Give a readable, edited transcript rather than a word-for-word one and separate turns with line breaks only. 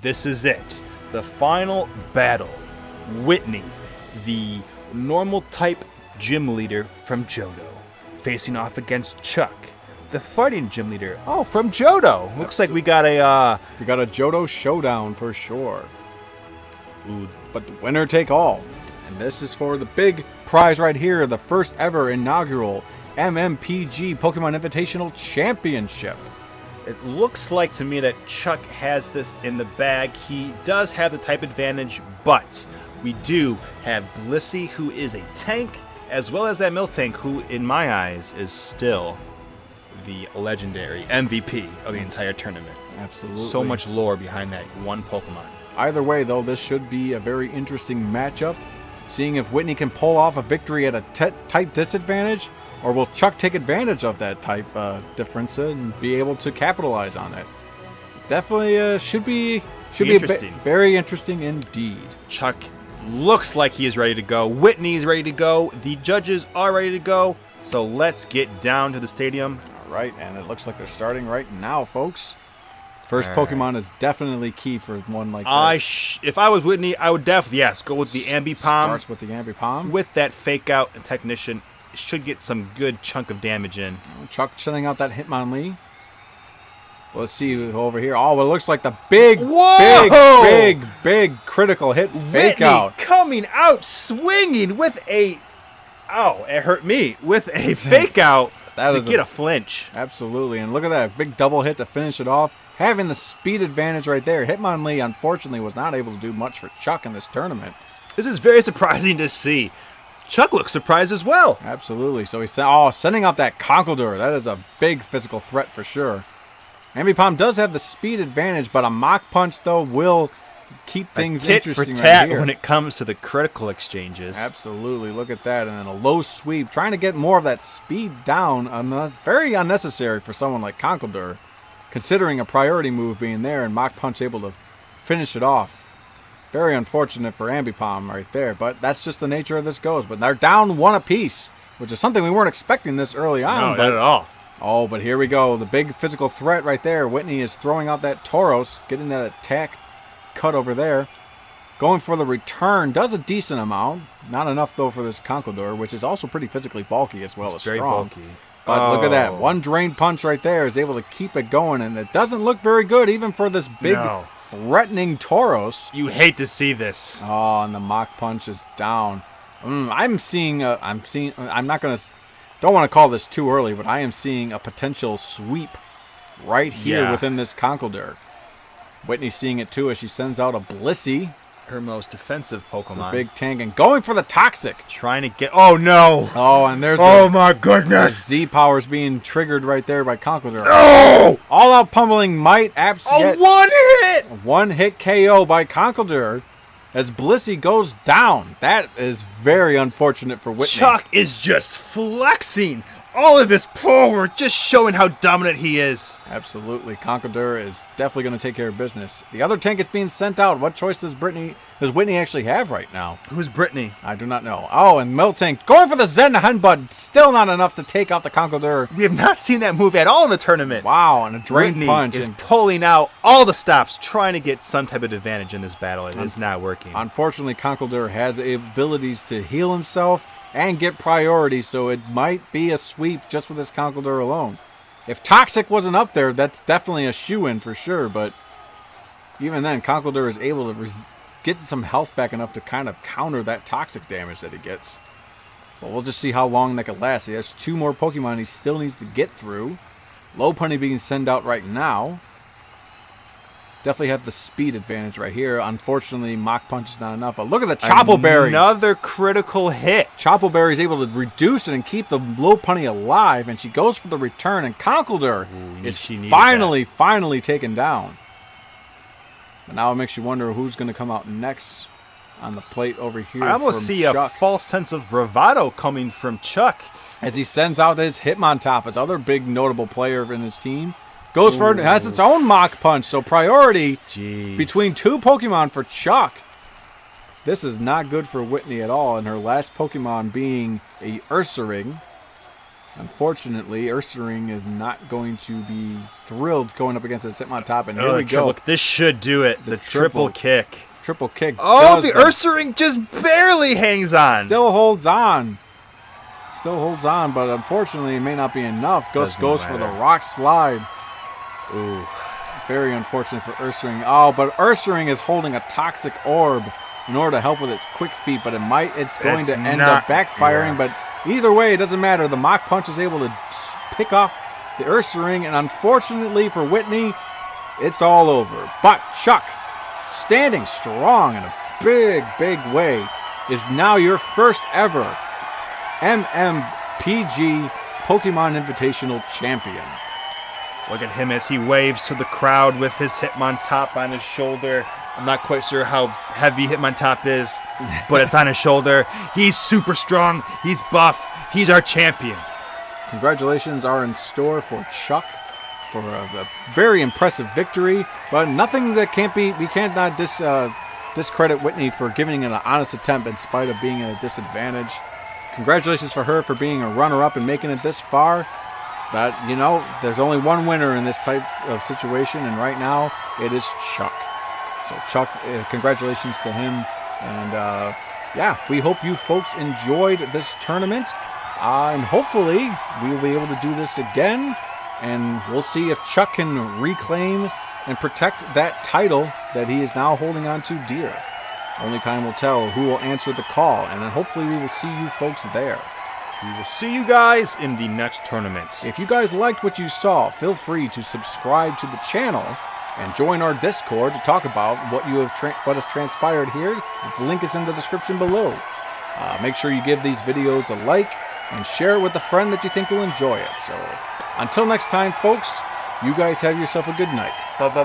this is it. The final battle. Whitney, the normal type gym leader from Johto, facing off against Chuck, the fighting gym leader. Oh, from Johto. Looks like we got a
Johto showdown for sure. Ooh, but the winner take all. And this is for the big prize right here, the first ever inaugural MMPG Pokemon Invitational Championship.
It looks like to me that Chuck has this in the bag. He does have the type advantage, but we do have Blissey, who is a tank, as well as that Miltank, who in my eyes is still the legendary MVP of the entire tournament.
Absolutely.
So much lore behind that one Pokemon.
Either way, though, this should be a very interesting matchup. Seeing if Whitney can pull off a victory at a type disadvantage, or will Chuck take advantage of that type difference and be able to capitalize on it? Definitely should be interesting. Very interesting indeed.
Chuck looks like he is ready to go. Whitney is ready to go. The judges are ready to go. So let's get down to the stadium.
All right, and it looks like they're starting right now, folks. First Pokemon is definitely key for one like this.
If I was Whitney, I would definitely, go with the Ambipom.
Starts with the Ambipom.
With that fake out and technician, should get some good chunk of damage in.
Chuck sending out that Hitmonlee. Let's see over here. Oh, well, it looks like the big critical hit fake out.
Coming out swinging with a... Oh, it hurt me. With a fake out to get a flinch.
Absolutely. And look at that. Big double hit to finish it off. Having the speed advantage right there. Hitmonlee, unfortunately, was not able to do much for Chuck in this tournament.
This is very surprising to see. Chuck looks surprised as well.
Absolutely. So he's sending out that Conkeldurr. That is a big physical threat for sure. Ambipom does have the speed advantage, but a Mach Punch, though, will keep things interesting
tit for tat
right here.
When it comes to the critical exchanges.
Absolutely. Look at that. And then a low sweep, trying to get more of that speed down. Very unnecessary for someone like Conkeldurr, considering a priority move being there and Mach Punch able to finish it off. Very unfortunate for Ambipom right there, but that's just the nature of this goes. But they're down one apiece, which is something we weren't expecting this early on.
No, not at all.
Oh, but here we go. The big physical threat right there. Whitney is throwing out that Tauros, getting that attack cut over there. Going for the return, does a decent amount. Not enough, though, for this Conkeldurr, which is also pretty physically bulky as well as
very
strong.
Bulky.
But look at that. One drain punch right there is able to keep it going, and it doesn't look very good even for this big threatening Tauros.
You hate to see this.
Oh, and the Mach Punch is down. I'm not going to... Don't want to call this too early, but I am seeing a potential sweep right here within this Conkeldurr. Whitney's seeing it too as she sends out a Blissey.
Her most defensive Pokemon.
The big tank, and going for the Toxic.
Trying to get... Oh, no.
Oh, and there's
my goodness.
The Z-Powers being triggered right there by Conkeldurr.
Oh!
All-out pummeling might
one hit!
One-hit KO by Conkeldurr as Blissey goes down. That is very unfortunate for Whitney.
Chuck is just flexing all of his power, just showing how dominant he is.
Absolutely. Conkeldurr is definitely going to take care of business. The other tank is being sent out. What choice does Whitney actually have right now?
Who's Brittany?
I do not know. Oh, and Miltank going for the Zen Headbutt. Still not enough to take out the Conkeldurr.
We have not seen that move at all in the tournament.
Wow, and a drain
Whitney
punch.
is pulling out all the stops, trying to get some type of advantage in this battle. It is not working.
Unfortunately, Conkeldurr has abilities to heal himself and get priority, so it might be a sweep just with this Conkeldurr alone. If Toxic wasn't up there, that's definitely a shoo-in for sure, but even then, Conkeldurr is able to get some health back enough to kind of counter that Toxic damage that he gets. But we'll just see how long that can last. He has two more Pokemon he still needs to get through. Lopunny being sent out right now. Definitely have the speed advantage right here. Unfortunately, Mach Punch is not enough. But look at the Chople Berry.
Another critical hit.
Chople Berry is able to reduce it and keep the Lopunny alive. And she goes for the return. And Conkeldurr is finally taken down. But now it makes you wonder who's going to come out next on the plate over here.
I almost see a false sense of bravado coming from Chuck.
As he sends out his Hitmontop, his other big notable player in his team. Goes for it, has its own Mach Punch, so priority between two Pokemon for Chuck. This is not good for Whitney at all, and her last Pokemon being a Ursaring. Unfortunately, Ursaring is not going to be thrilled going up against this Hitmontop, and here
Oh,
we go.
This should do it. The triple kick.
Triple kick.
Oh, the Ursaring just barely hangs on.
Still holds on. Still holds on, but unfortunately it may not be enough. Goes for the rock slide.
Ooh.
Very unfortunate for Ursaring. Oh, but Ursaring is holding a toxic orb in order to help with its quick feet, but it's going to end up backfiring. But either way, it doesn't matter. The Mach Punch is able to pick off the Ursaring, and unfortunately for Whitney, it's all over. But Chuck, standing strong in a big, big way, is now your first ever MMPG Pokemon Invitational Champion.
Look at him as he waves to the crowd with his Hitmontop on his shoulder. I'm not quite sure how heavy Hitmontop is, but it's on his shoulder. He's super strong. He's buff. He's our champion.
Congratulations are in store for Chuck for a very impressive victory, but nothing that we cannot discredit Whitney for giving it an honest attempt in spite of being at a disadvantage. Congratulations for her for being a runner-up and making it this far. But, you know, there's only one winner in this type of situation, and right now it is Chuck. So, Chuck, congratulations to him. And, yeah, we hope you folks enjoyed this tournament. And hopefully we will be able to do this again. And we'll see if Chuck can reclaim and protect that title that he is now holding on to dear. Only time will tell who will answer the call. And then hopefully we will see you folks there.
We will see you guys in the next tournament.
If you guys liked what you saw, feel free to subscribe to the channel and join our Discord to talk about what has transpired here. The link is in the description below. Make sure you give these videos a like and share it with a friend that you think will enjoy it. So until next time, folks, you guys have yourself a good night.
Bye.